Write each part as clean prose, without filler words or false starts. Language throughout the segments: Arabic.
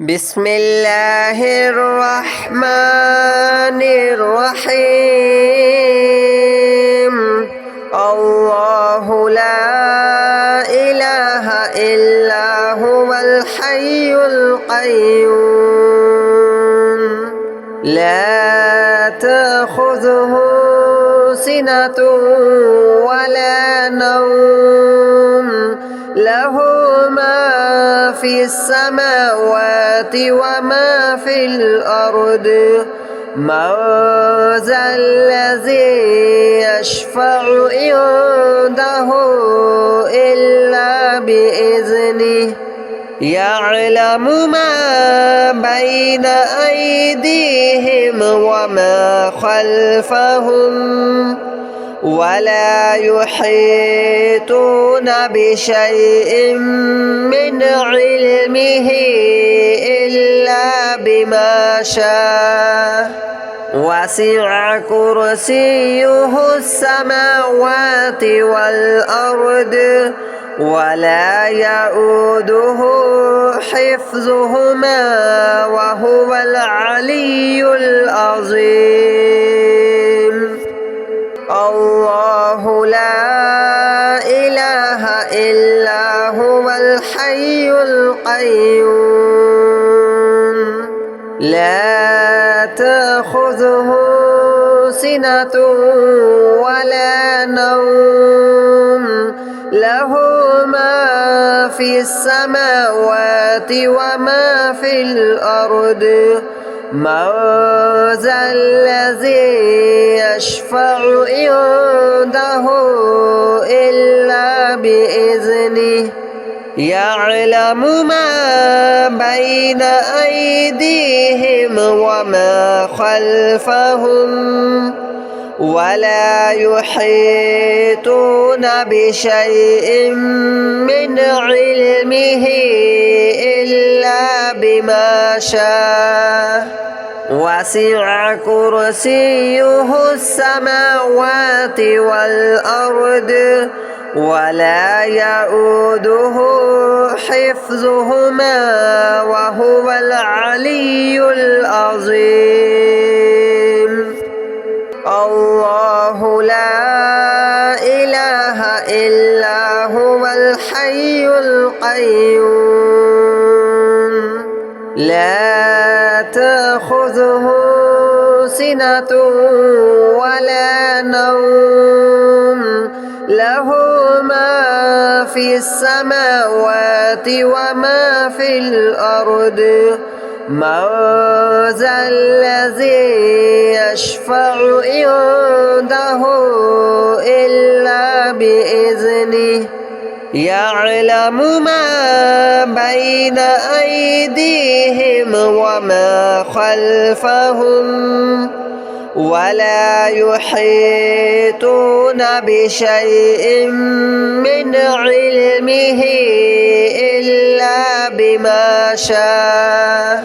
بسم الله الرحمن الرحيم. الله لا إله إلا هو الحي القيوم لا تأخذه سنة ولا نوم له ما في السماوات وما في الأرض من ذا الذي يشفع عنده إلا بإذنه يعلم ما بين أيديهم وما خلفهم ولا يحيطون بشيء من علمه إلا بما شاء وسع كرسيه السماوات والأرض ولا يؤوده حفظهما وهو العلي العظيم. الله لا إله إلا هو الحي القيوم لا تأخذه سنة ولا نوم له ما في السماوات وما في الأرض من ذا الذي يشفع عنده إلا بإذنه يعلم ما بين أيديهم وما خلفهم ولا يحيطون بشيء من علمه إلا بما شاء وسع كرسيه السماوات والأرض ولا يؤوده حفظهما وهو العلي العظيم. الله لا إله إلا هو الحي القيوم لا تأخذه سنة ولا نوم له ما في السماوات وما في الأرض من ذا الذي يشفع عنده إلا بإذنه يعلم ما بين أيديهم وما خلفهم ولا يحيطون بشيء من علمه إلا بما شاء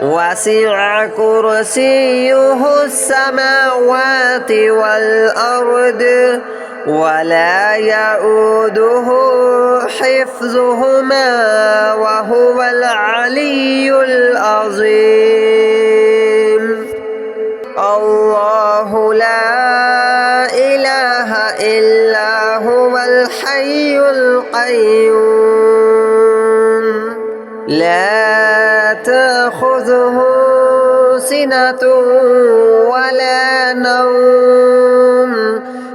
وسع كرسيه السماوات والأرض ولا يؤوده حفظهما وهو العلي العظيم. الله لا إله إلا هو الحي القيوم لا تأخذه سنة ولا نوم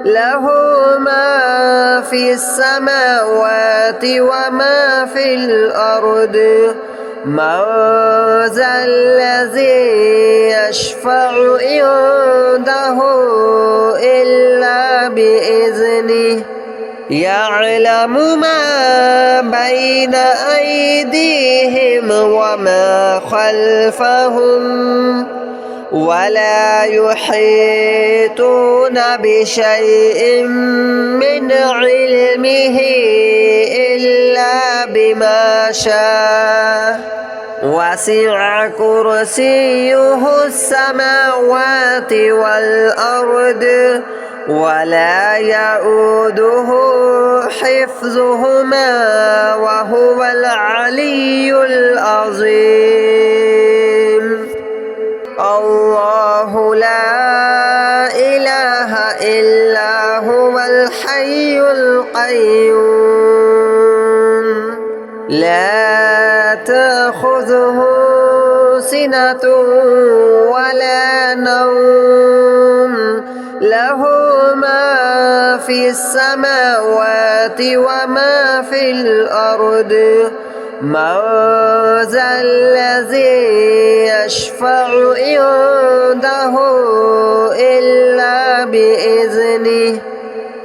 له ما في السماوات وما في الأرض من ذا الذي يشفع عنده إلا بإذنه يعلم ما بين أيديهم وما خلفهم ولا يحيطون بشيء من علمه إلا بما شاء وسع كرسيه السماوات والأرض ولا يؤوده حفظهما وهو العلي العظيم. القيوم لا تأخذه سنة ولا نوم له ما في السماوات وما في الأرض من ذا الذي يشفع عنده إلا بإذنه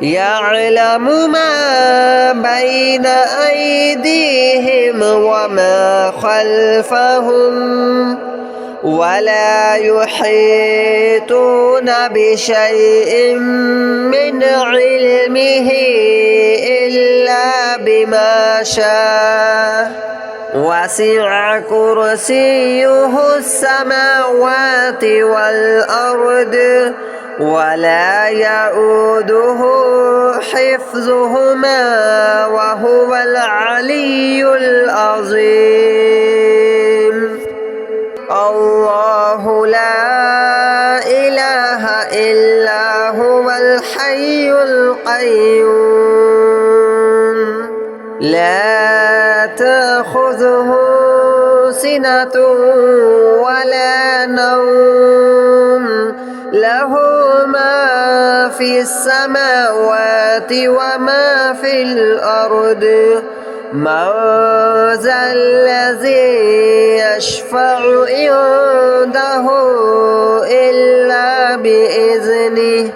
يعلم ما بين أيديهم وما خلفهم ولا يحيطون بشيء من علمه إلا بما شاء وسع كرسيه السماوات والأرض ولا يؤوده حفظهما وهو العلي العظيم الله لا إله إلا هو الحي القيوم لا تأخذه سنة ولا نوم له ما في السماوات وما في الأرض من ذا الذي يشفع عنده إلا بإذنه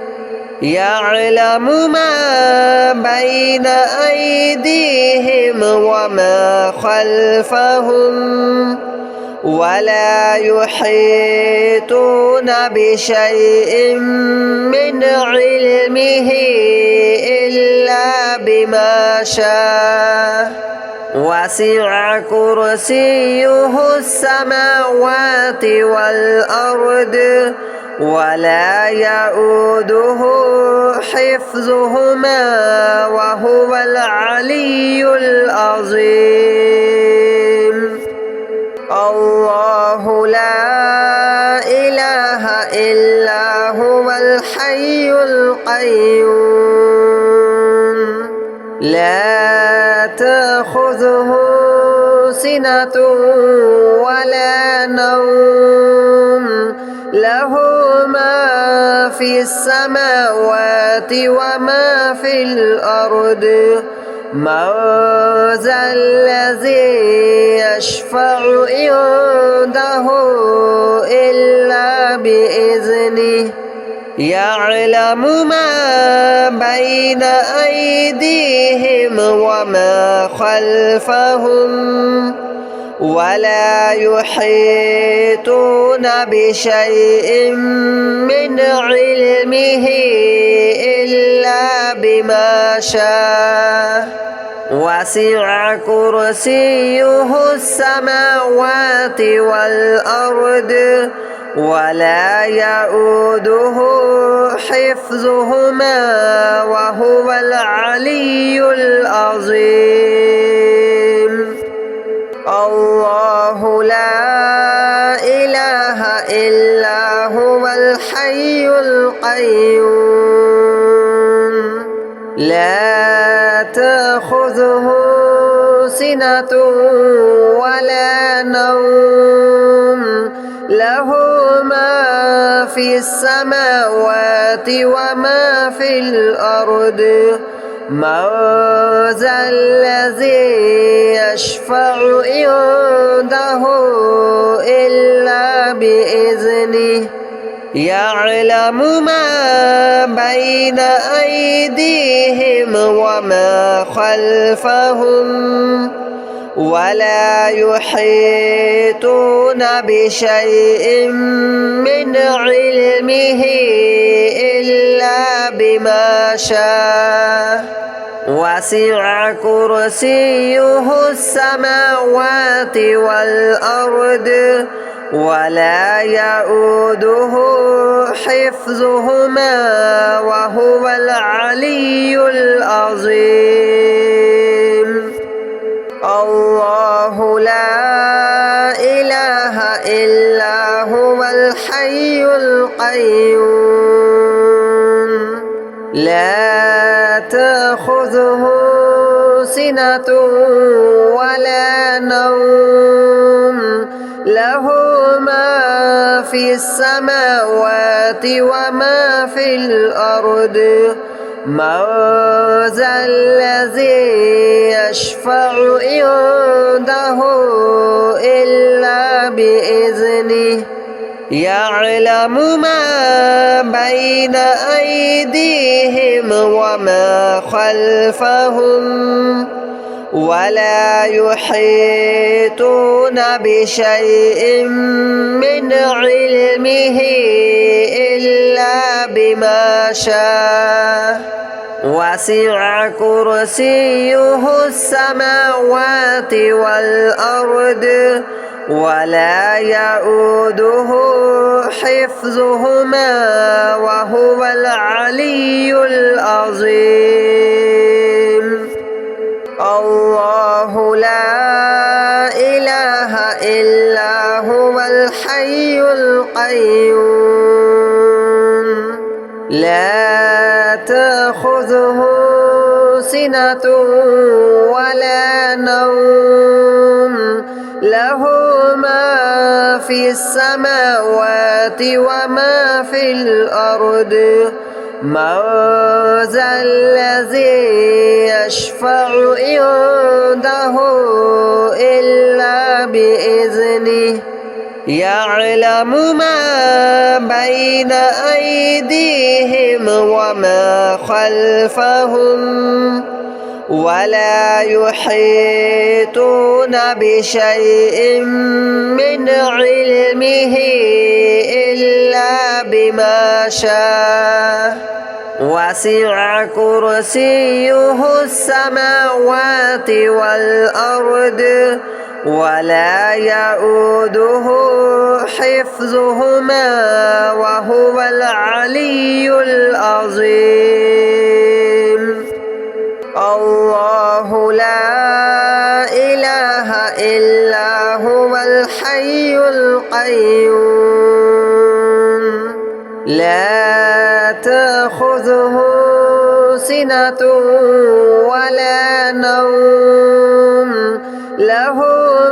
يعلم ما بين أيديهم وما خلفهم ولا يحيطون بشيء من علمه إلا بما شاء وسع كرسيه السماوات والأرض ولا يؤوده حفظهما وهو العلي العظيم الله لا إله إلا هو الحي القيوم لا تأخذه سنة ولا نوم له ما في السماوات وما في الأرض من ذا الذي يشفع عنده إلا بإذنه يعلم ما بين أيديهم وما خلفهم ولا يحيطون بشيء من علمه إلا بما شاء وسع كرسيه السماوات والأرض ولا يؤوده حفظهما وهو العلي العظيم الله لا إله إلا هو الحي القيوم لا تأخذه سنة ولا نوم له ما في السماوات وما في الأرض من ذا الذي يشفع عنده إلا بإذنه يعلم ما بين أيديهم وما خلفهم ولا يحيطون بشيء من علمه إلا بما شاء وسع كرسيه السماوات والأرض ولا يؤوده حفظهما وهو العلي العظيم الله لا إله إلا هو الحي القيوم لا تأخذه سنة ولا نوم له ما في السماوات وما في الأرض من ذا الذي يشفع عنده إلا بإذنه يعلم ما بين أيديهم وما خلفهم ولا يحيطون بشيء من علمه إلا بما شاء وسع كرسيه السماوات والأرض ولا يؤوده حفظهما وهو العلي العظيم الله لا إله إلا هو الحي القيوم لا تأخذه سنة ولا نوم له ما في السماوات وما في الأرض من ذا الذي يشفع عنده إلا بإذنه يعلم ما بين أيديهم وما خلفهم ولا يحيطون بشيء من علمه إلا بما شاء وسع كرسيه السماوات والأرض ولا يؤوده حفظهما وهو العلي العظيم الله لا إله إلا هو الحي القيوم لا تأخذه سنة ولا نوم له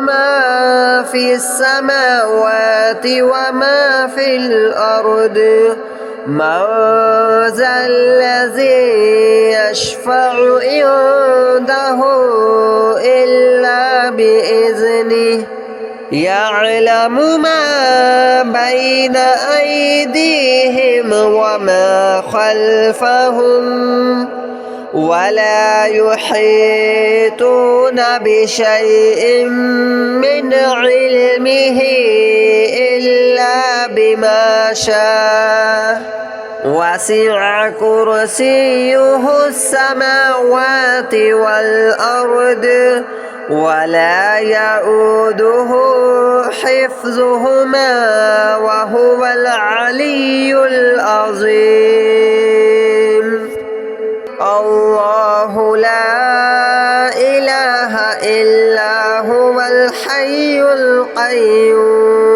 ما في السماوات وما في الأرض من ذا الذي يشفع عنده إلا بإذنه يعلم ما بين أيديهم وما خلفهم ولا يحيطون بشيء من علمه إلا بما شاء وسع كرسيه السماوات والأرض ولا يؤوده حفظهما وهو العلي العظيم الله لا إله إلا هو الحي القيوم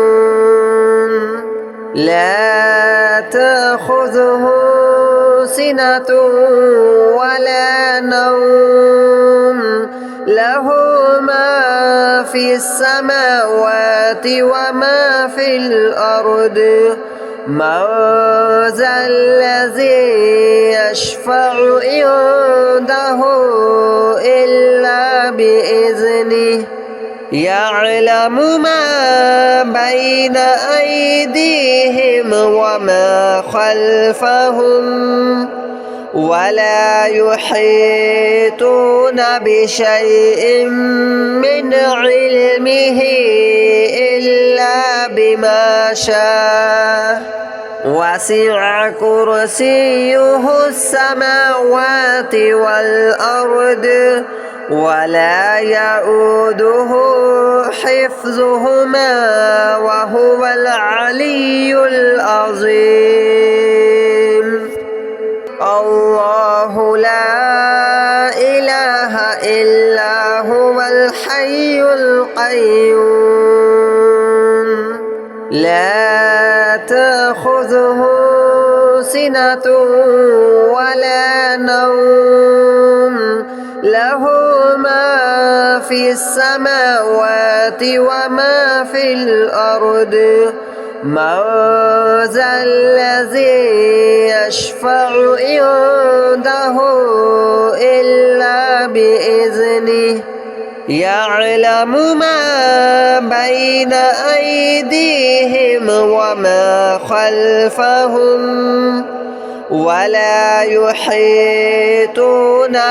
لا تأخذه سنة ولا نوم له ما في السماوات وما في الأرض من ذا الذي يشفع عنده إلا بإذنه يعلم ما بين أيديهم وما خلفهم ولا يحيطون بشيء من علمه إلا بما شاء وسع كرسيه السماوات والأرض ولا يؤوده حفظهما وهو العلي العظيم الله لا إله إلا هو الحي القيوم لا تأخذه سنة ولا نوم له ما في السماوات وما في الأرض من ذا الذي يشفع عنده إلا بإذنه يعلم ما بين أيديهم وما خلفهم ولا يحيطون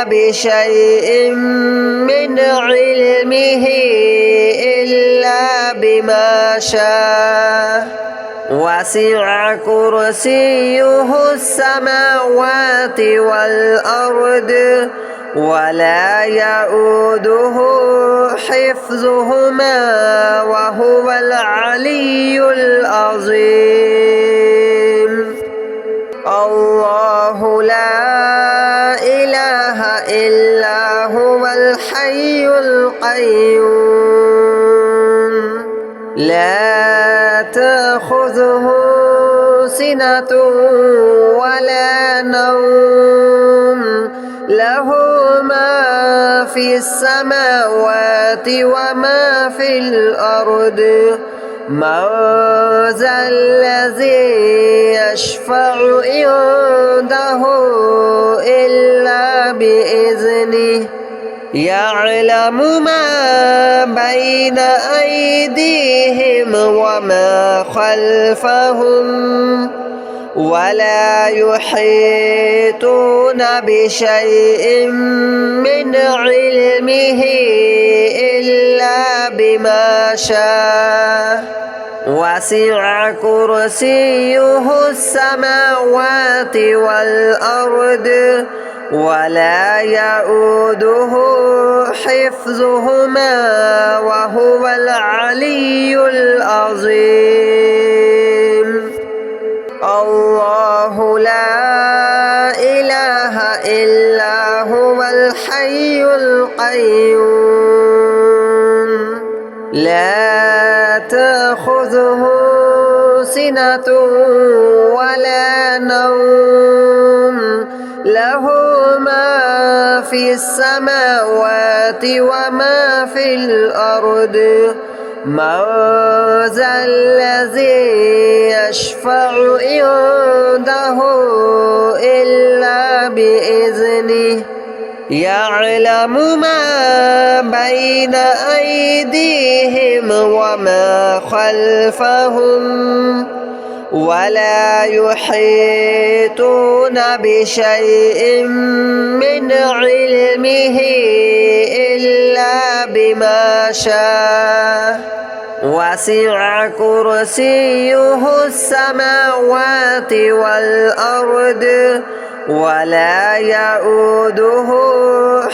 بشيء من علمه إلا بما شاء وسع كرسيه السماوات والأرض ولا يؤوده حفظهما وهو العلي العظيم الله لا إله إلا هو الحي القيوم لا تأخذه سنة ولا نوم له ما في السماوات وما في الأرض من ذا الذي يشفع عنده إلا بإذنه يعلم ما بين أيديهم وما خلفهم ولا يحيطون بشيء من علمه إلا بما شاء وسع كرسيه السماوات والأرض ولا يؤوده حفظهما وهو العلي العظيم الله لا إله إلا هو الحي القيوم لا تأخذه سنة ولا نوم له ما في السماوات وما في الأرض من ذا الذي يشفع عنده إلا بإذنه يعلم ما بين أيديهم وما خلفهم ولا يحيطون بشيء من علمه إلا بما شاء وسع كرسيه السماوات والأرض ولا يؤوده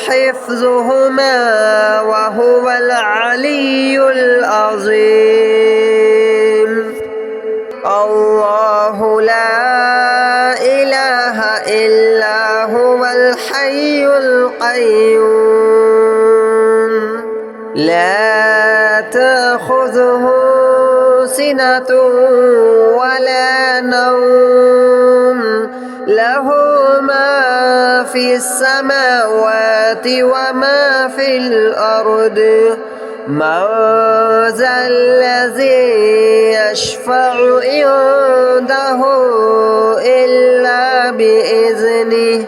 حفظهما وهو العلي العظيم الله لا إله إلا هو الحي القيوم لا تأخذه سنة ولا نوم له ما في السماوات وما في الأرض من ذا الذي يشفع عنده إلا بإذنه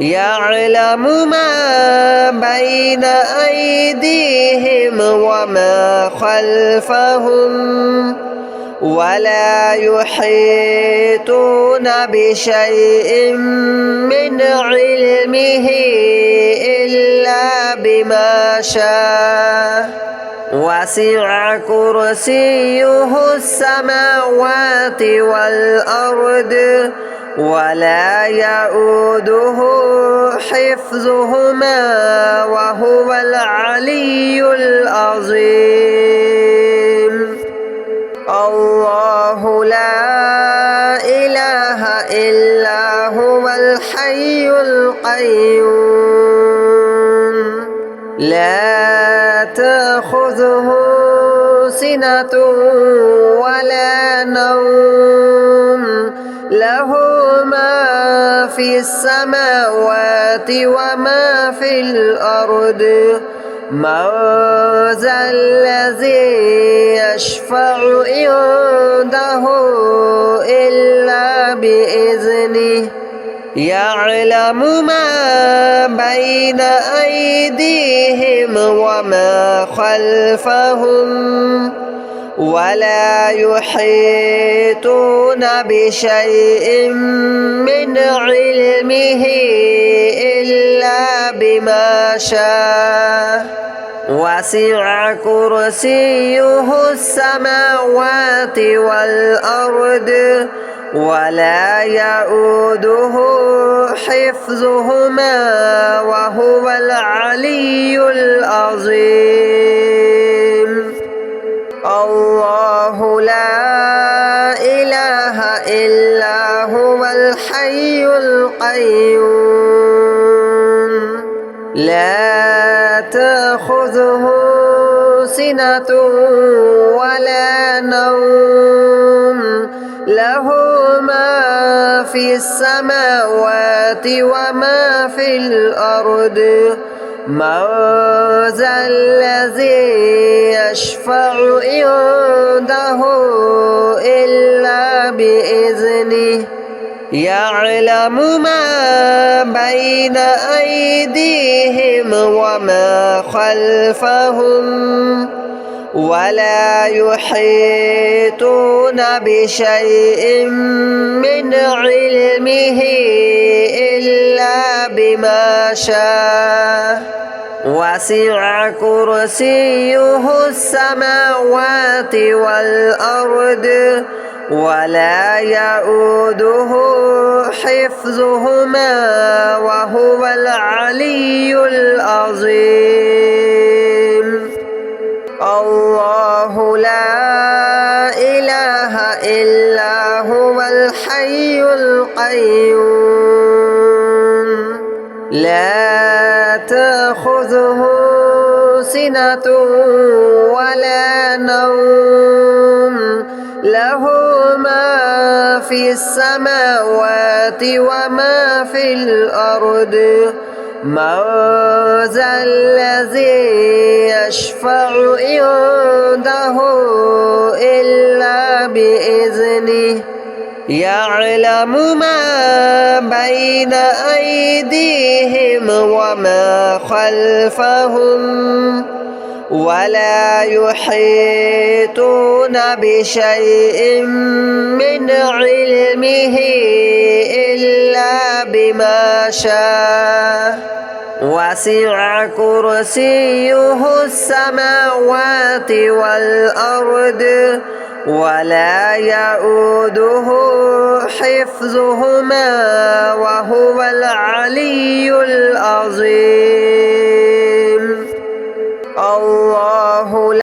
يعلم ما بين أيديهم وما خلفهم ولا يحيطون بشيء من علمه إلا بما شاء وسع كرسيه السماوات والأرض ولا يؤوده حفظهما وهو العلي العظيم الله لا إله إلا هو الحي القيوم لا تأخذه سنة ولا نوم له ما في في السماوات وما في الأرض من ذا الذي يشفع عنده إلا بإذنه يعلم ما بين أيديهم وما خلفهم ولا يحيطون بشيء من علمه إلا بما شاء وسع كرسيه السماوات والأرض ولا يؤوده حفظهما وهو العلي العظيم الله لا إله إلا هو الحي القيوم لا تأخذه سنة ولا نوم له ما في السماوات وما في الأرض من ذا الذي يشفع عنده إلا بإذنه يعلم ما بين أيديهم وما خلفهم ولا يحيطون بشيء من علمه إلا بما شاء وسع كرسيه السماوات والأرض ولا يؤوده حفظهما وهو العلي العظيم الله لا إله إلا هو الحي القيوم لا تأخذه سنة ولا نوم له ما في السماوات وما في الأرض من ذا الذي يشفع عنده إلا بإذنه يعلم ما بين أيديهم وما خلفهم ولا يحيطون بشيء من علمه إلا بما شاء وسع كرسيه السماوات والأرض ولا يؤوده حفظهما وهو